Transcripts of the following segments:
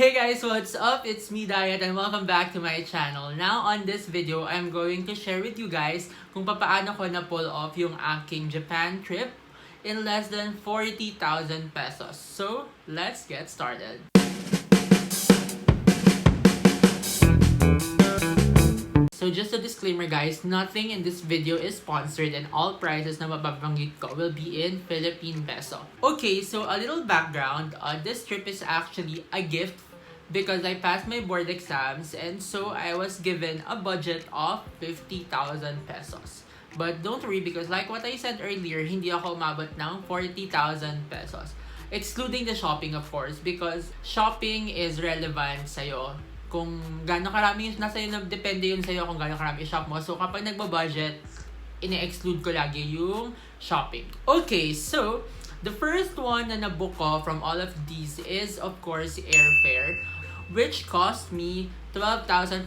Hey guys, what's up? It's me, Diet, and welcome back to my channel. Now, on this video, I'm going to share with you guys kung paano ko na-pull off yung aking Japan trip in less than 40,000 pesos. So, let's get started. So just a disclaimer guys, nothing in this video is sponsored and all prices na mababanggit ko will be in Philippine peso. Okay, so a little background. This trip is actually a gift because I passed my board exams and so I was given a budget of 50,000 pesos. But don't worry because like what I said earlier, hindi ako umabot ng 40,000 pesos. Excluding the shopping of course because shopping is relevant sa'yo. Kung gaano karami nasa yun, depende yun sa'yo kung gaano karami i-shop mo. So, kapag nagba-budget, ine-exclude ko lagi yung shopping. Okay, so, the first one na nabook ko from all of these is, of course, airfare, which cost me 12,456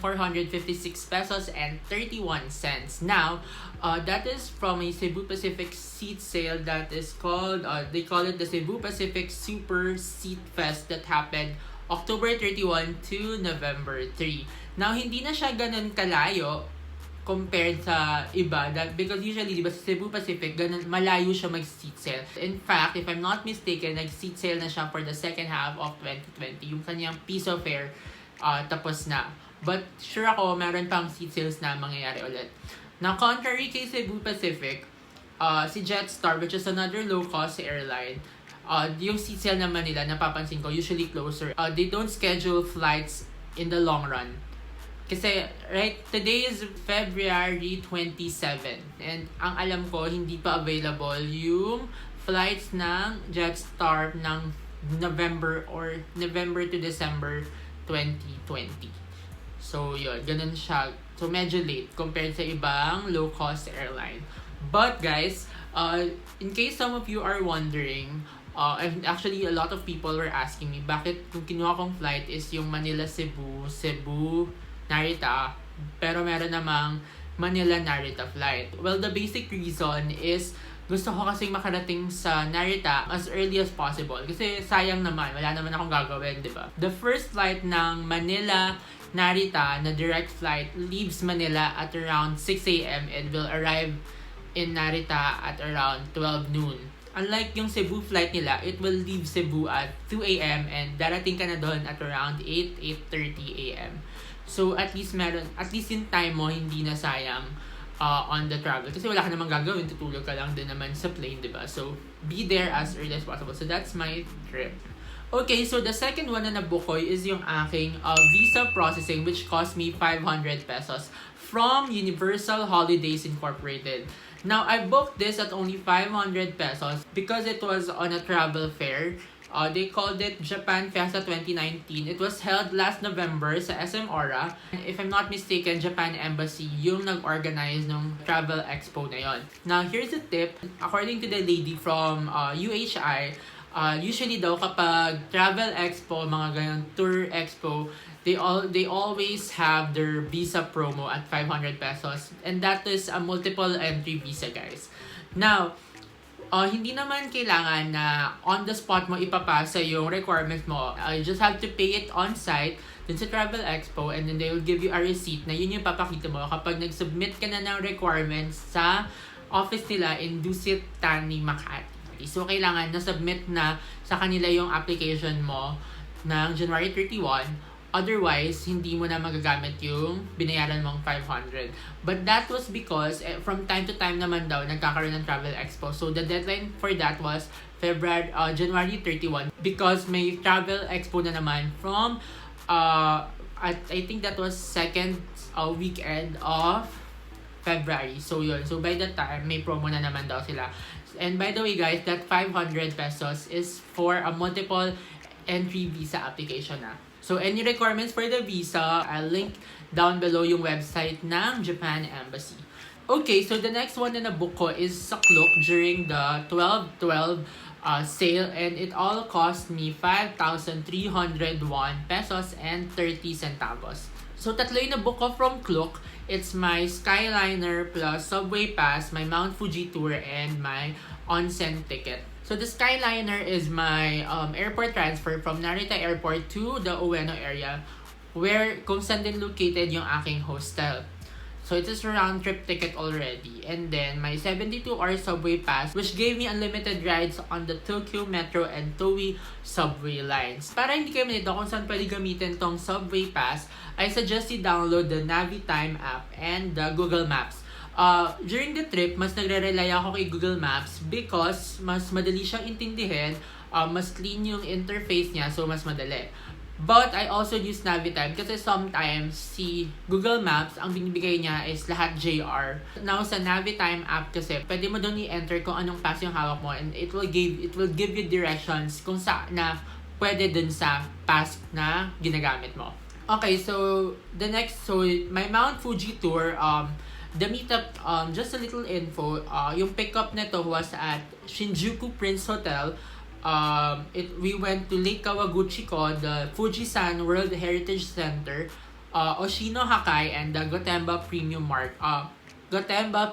pesos and 31 cents. Now, that is from a Cebu Pacific seat sale that is called, they call it the Cebu Pacific Super Seat Fest that happened October 31 to November 3. Now, hindi na siya ganun kalayo compared sa iba because usually, di ba, sa Cebu Pacific, ganun, malayo siya mag-seat sale. In fact, if I'm not mistaken, nag-seat sale na siya for the second half of 2020. Yung kanyang piso fare, tapos na. But sure ako, meron pang seat sales na mangyayari ulit. Now, contrary kay Cebu Pacific, si Jetstar, which is another low-cost airline, yung seat sale naman nila, napapansin ko, usually closer. They don't schedule flights in the long run. Kasi, right, today is February 27. And ang alam ko, hindi pa available yung flights ng Jetstar ng November to December 2020. So, yun, ganun siya. So, medyo late compared sa ibang low-cost airline. But, guys, in case some of you are wondering, and actually, a lot of people were asking me, bakit kung kinuha kong flight is yung Manila-Cebu, Cebu-Narita, pero meron namang Manila-Narita flight. Well, the basic reason is, gusto ko kasing makarating sa Narita as early as possible. Kasi sayang naman, wala naman akong gagawin, di ba? The first flight ng Manila-Narita na direct flight leaves Manila at around 6 a.m. and will arrive in Narita at around 12 noon. Unlike yung Cebu flight nila, it will leave Cebu at 2 a.m. and darating ka na doon at around 8:30 a.m. So at least yung time mo hindi na sayang on the travel. Kasi wala ka namang gagawin, tutulog ka lang din naman sa plane, diba? So be there as early as possible. So that's my trip. Okay, so the second one na nabook ko is yung aking visa processing which cost me 500 pesos from Universal Holidays Incorporated. Now, I booked this at only 500 pesos because it was on a travel fair. They called it Japan Fiesta 2019. It was held last November sa SM Aura. If I'm not mistaken, Japan Embassy yung nag-organize ng travel expo na yon. Now, here's a tip. According to the lady from UHI, usually daw kapag travel expo, mga ganyan tour expo, they always have their visa promo at 500 pesos and that is a multiple entry visa guys. Now, hindi naman kailangan na on the spot mo ipapasa yung requirements mo. You just have to pay it on site dun sa travel expo and then they will give you a receipt na yun yung papakita mo kapag nag-submit ka na ng requirements sa office nila in Dusit, Tani, Makati. So, kailangan na-submit na sa kanila yung application mo ng January 31. Otherwise, hindi mo na magagamit yung binayaran mong 500. But that was because from time to time naman daw nagkakaroon ng travel expo. So the deadline for that was January 31 because may travel expo na naman from I think that was second weekend of February. So yun. So by that time, may promo na naman daw sila. And by the way guys, that 500 pesos is for a multiple entry visa application na. So, any requirements for the visa, I'll link down below yung website ng Japan Embassy. Okay, so the next one na nabook ko is sa Klook during the 12/12 sale and it all cost me 5,301 pesos and 30 centavos. So, tatlo yung nabook ko from Klook. It's my Skyliner plus subway pass, my Mount Fuji tour, and my onsen ticket. So the Skyliner is my airport transfer from Narita Airport to the Ueno area where kung saan din located yung aking hostel. So it is a round trip ticket already. And then my 72-hour subway pass which gave me unlimited rides on the Tokyo Metro and Toei subway lines. Para hindi kayo malito kung saan pwede gamitin tong subway pass, I suggest you download the Navitime app and the Google Maps. During the trip, mas nagre-rely ako kay Google Maps because mas madali siyang intindihin, mas clean yung interface niya, so mas madali. But I also use Navitime kasi sometimes si Google Maps, ang binibigay niya is lahat JR. Now sa Navitime app kasi, pwede mo doon i-enter kung anong pass yung hawak mo and it will give you directions kung saan na pwede dun sa pass na ginagamit mo. Okay, so my Mount Fuji tour, the meetup, just a little info, yung pickup nito was at Shinjuku Prince Hotel. We went to Lake Kawaguchiko, the Fujisan World Heritage Center, Oshino Hakai, and the Gotemba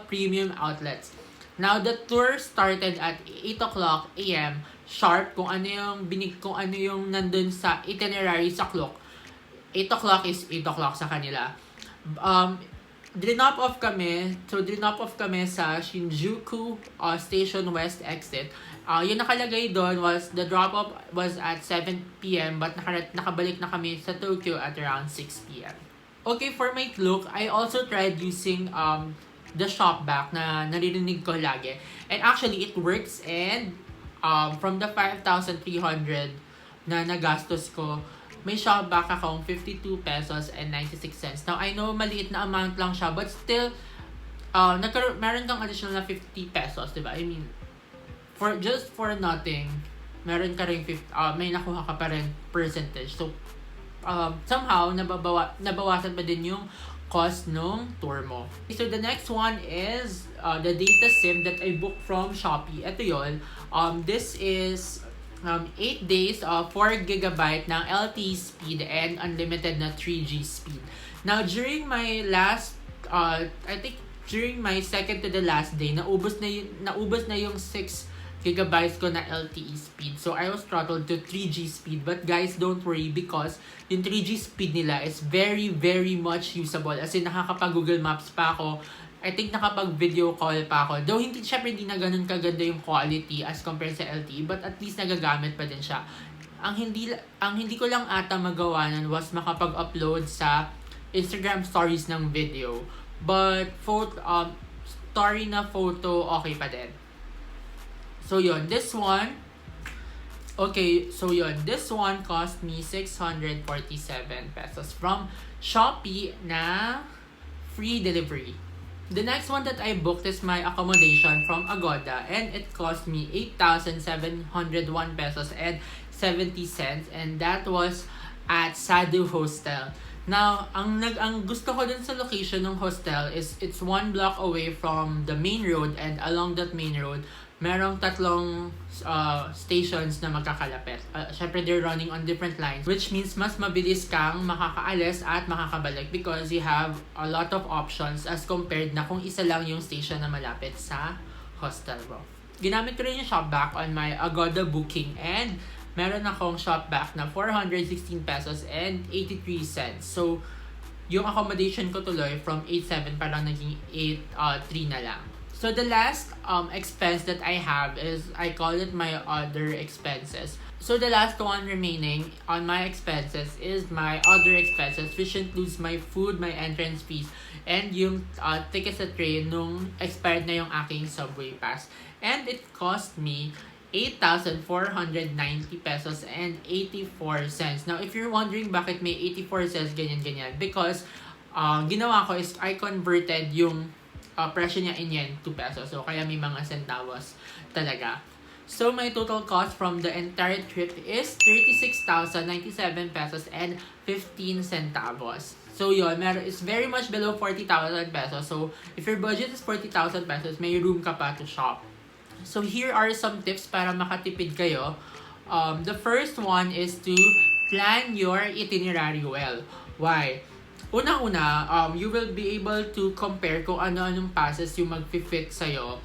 Premium Outlets. Now, the tour started at 8 o'clock a.m. sharp, kung ano yung nandun sa itinerary sa clock. 8 o'clock is 8 o'clock sa kanila. Drop off kami sa Shinjuku Station West exit. Yung nakalagay doon was the drop off was at 7 p.m. but nakabalik na kami sa Tokyo at around 6 p.m. Okay, for my look, I also tried using the shop back na naririnig ko lagi. And actually, it works, and from the 5,300 na nagastos ko, may shop back akong 52 pesos and 96 cents. Now, I know maliit na amount lang siya, but still, meron kang additional na 50 pesos, diba? I mean, for nothing, meron ka rin may nakuha ka pa rin percentage. So, somehow, nabawasan pa din yung cost nung tour mo. So, the next one is the data SIM that I booked from Sharpie. Ito yun. This is 8 days of 4 GB ng LTE speed and unlimited na 3G speed. Now, during my last, during my second to the last day, naubos na yung 6 GB ko na LTE speed. So, I was throttled to 3G speed. But guys, don't worry because yung 3G speed nila is very, very much usable. As in, nakakapag-Google Maps pa ako. I think nakapag-video call pa ako. Though, syempre hindi na ganun kaganda yung quality as compared sa LTE. But at least nagagamit pa din siya. Ang hindi ko lang ata magawa nun was makapag-upload sa Instagram stories ng video. But, story na photo, okay pa din. So, yun. This one cost me 647 pesos from Shopee na free delivery. The next one that I booked is my accommodation from Agoda, and it cost me 8,701 pesos and 70 cents, and that was at Sadou Hostel. Now, ang gusto ko dun sa location ng hostel is it's 1 block away from the main road, and along that main road, merong 3 stations na magkakalapit. Syempre, they're running on different lines, which means mas mabilis kang makakaalis at makakabalik because you have a lot of options as compared na kung isa lang yung station na malapit sa hostel mo. Ginamit ko rin yung shopback on my Agoda booking, and meron akong shopback na 416 pesos and 83 cents. So, yung accommodation ko tuloy from 8.7 parang naging 8.3 na lang. So, the last expense that I have is, I call it my other expenses. So, the last one remaining on my expenses is my other expenses, which includes my food, my entrance fees, and yung ticket sa train nung expired na yung aking subway pass. And it cost me 8,490 pesos and 84 cents. Now, if you're wondering bakit may 84 cents, ganyan-ganyan, because ginawa ko is I converted yung presyo niya in yen, 2 pesos. So, kaya may mga centavos talaga. So, my total cost from the entire trip is 36,097 pesos and 15 centavos. So, yun, it's very much below 40,000 pesos. So, if your budget is 40,000 pesos, may room ka pa to shop. So, here are some tips para makatipid kayo. The first one is to plan your itinerary well. Why? Unang-una, you will be able to compare kung ano-anong passes yung mag-fit sa'yo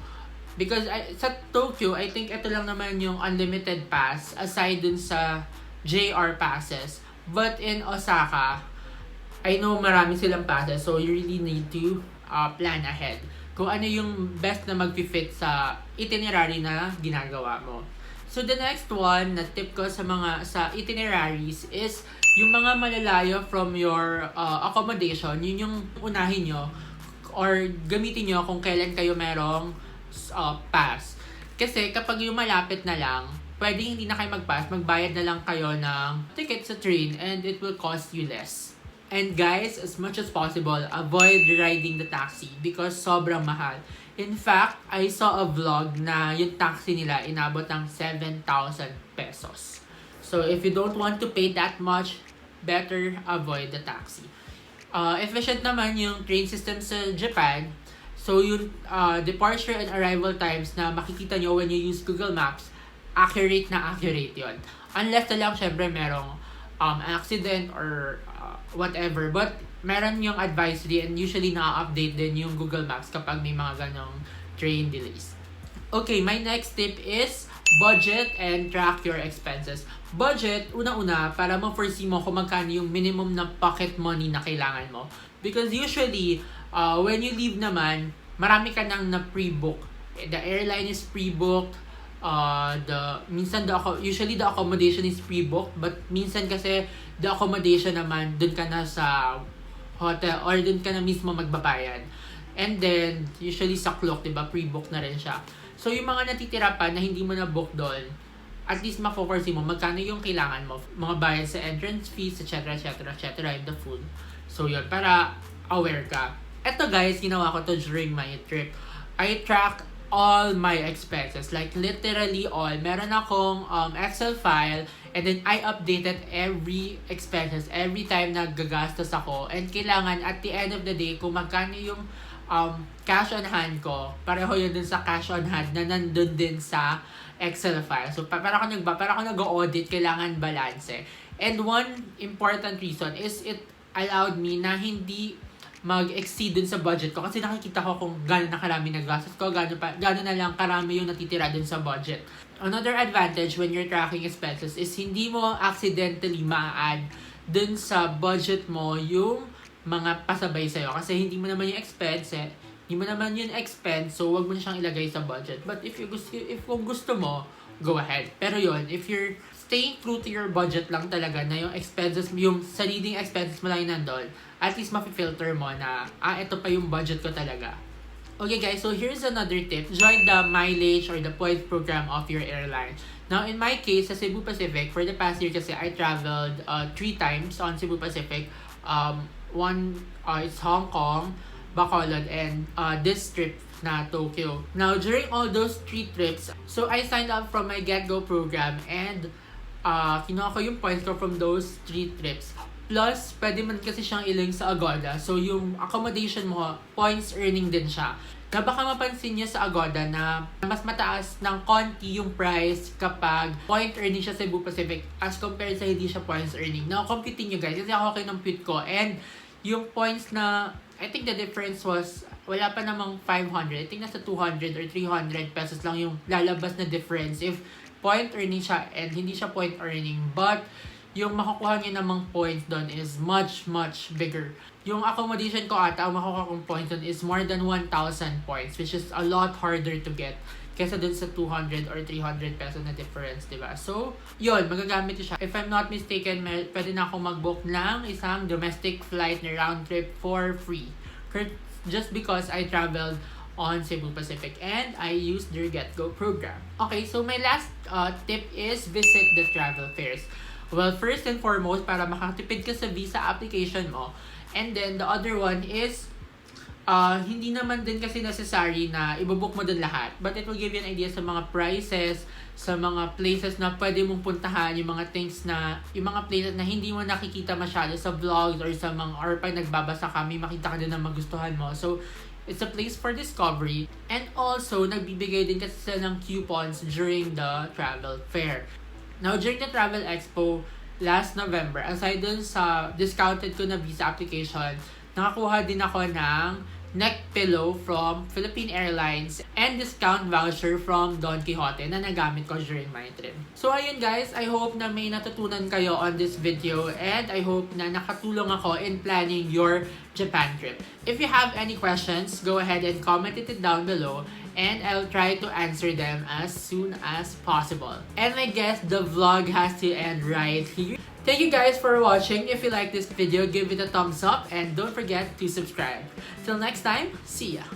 Because sa Tokyo, I think ito lang naman yung unlimited pass aside dun sa JR passes. But in Osaka, I know marami silang passes, so you really need to plan ahead kung ano yung best na mag-fit sa itinerary na ginagawa mo. So the next one na tip ko sa itineraries is yung mga malalayo from your accommodation, yun yung unahin nyo or gamitin nyo kung kailan kayo merong pass. Kasi kapag yung malapit na lang, pwedeng hindi na kayo mag-pass, magbayad na lang kayo ng ticket sa train and it will cost you less. And guys, as much as possible, avoid riding the taxi because sobrang mahal. In fact, I saw a vlog na yung taxi nila inabot ng 7,000 pesos. So if you don't want to pay that much, better avoid the taxi. Efficient naman yung train system sa Japan. So yung departure and arrival times na makikita nyo when you use Google Maps, accurate yon. Unless na lang syempre merong accident or whatever. But meron yung advisory and usually na-update din yung Google Maps kapag may mga ganong train delays. Okay, my next tip is budget and track your expenses. Budget, una-una, para ma-foresee mo kung magkano yung minimum na pocket money na kailangan mo. Because usually, when you leave naman, marami ka nang na-pre-book. The airline is pre-booked. Usually the accommodation is pre-booked. But minsan kasi, the accommodation naman, dun ka na sa hotel or dun ka na mismo magbabayad. And then, usually sa clock, diba, pre-book na rin siya. So, yung mga natitira pa na hindi mo na-book doon, at least ma-foresee mo magkano yung kailangan mo. Mga bayad sa entrance fees, etc. and the food. So, yun. Para aware ka. Eto guys, ginawa ko to during my trip. I track all my expenses. Like, literally all. Meron akong Excel file and then I updated every expenses every time naggagastos ako. And kailangan at the end of the day, kung magkano yung cash on hand ko, pareho yun dun sa cash on hand na nandun din sa Excel file. So, para ako nag-audit, kailangan balance. And one important reason is it allowed me na hindi mag-exceed dun sa budget ko. Kasi nakikita ko kung gano'n na karami naggastos ko, gano'n na lang karami yung natitira dun sa budget. Another advantage when you're tracking expenses is hindi mo accidentally ma-add dun sa budget mo yung mga pasabay sa'yo. Kasi hindi mo naman yung expense Hindi mo naman yun expense, so wag mo na siyang ilagay sa budget. But if kung gusto mo, go ahead. Pero yun, if you're staying true to your budget lang talaga na yung expenses, yung sariling expenses mo lang yung nandun, at least ma-filter mo na, ito pa yung budget ko talaga. Okay guys, so here's another tip. Join the mileage or the points program of your airline. Now, in my case, sa Cebu Pacific, for the past year kasi I traveled 3 times on Cebu Pacific. One is Hong Kong, Bacolod, and this trip na Tokyo. Now, during all those 3 trips, so I signed up from my Get-Go program and kinuha ko yung points ko from those 3 trips. Plus, pwede man kasi siyang ilink sa Agoda. So, yung accommodation mo, points earning din siya. Na baka mapansin niyo sa Agoda na mas mataas ng konti yung price kapag point earning siya sa Cebu Pacific as compared sa hindi siya points earning. Now, compute niyo guys. Kasi ako kinumpute ko. And yung points na, I think the difference was, wala pa namang 500. I think nasa 200 or 300 pesos lang yung lalabas na difference if point earning siya and hindi siya point earning. But, yung makukuha niya namang points doon is much, much bigger. Yung accommodation ko ata, ang makukuha kong points doon is more than 1,000 points, which is a lot harder to get kesa dun sa 200 or 300 peso na difference, diba? So, yun, magagamit siya. If I'm not mistaken, pwede na akong mag-book ng isang domestic flight na round trip for free. Just because I traveled on Cebu Pacific and I used their Get-Go program. Okay, so my last tip is visit the travel fairs. Well, first and foremost, para makatipid ka sa visa application mo. And then, the other one is, hindi naman din kasi necessary na ibobook mo din lahat. But it will give you an idea sa mga prices, sa mga places na pwede mong puntahan, yung mga places na hindi mo nakikita masyado sa vlogs or sa or pag nagbabasa kami, makita ka din na magustuhan mo. So, it's a place for discovery. And also, nagbibigay din kasi sila ng coupons during the travel fair. Now, during the Travel Expo last November, aside dun sa discounted ko na visa application, nakakuha din ako ng neck pillow from Philippine Airlines, and discount voucher from Don Quixote na nagamit ko during my trip. So ayun guys, I hope na may natutunan kayo on this video, and I hope na nakatulong ako in planning your Japan trip. If you have any questions, go ahead and comment it down below, and I'll try to answer them as soon as possible. And I guess the vlog has to end right here. Thank you guys for watching. If you like this video, give it a thumbs up and don't forget to subscribe. Till next time, see ya!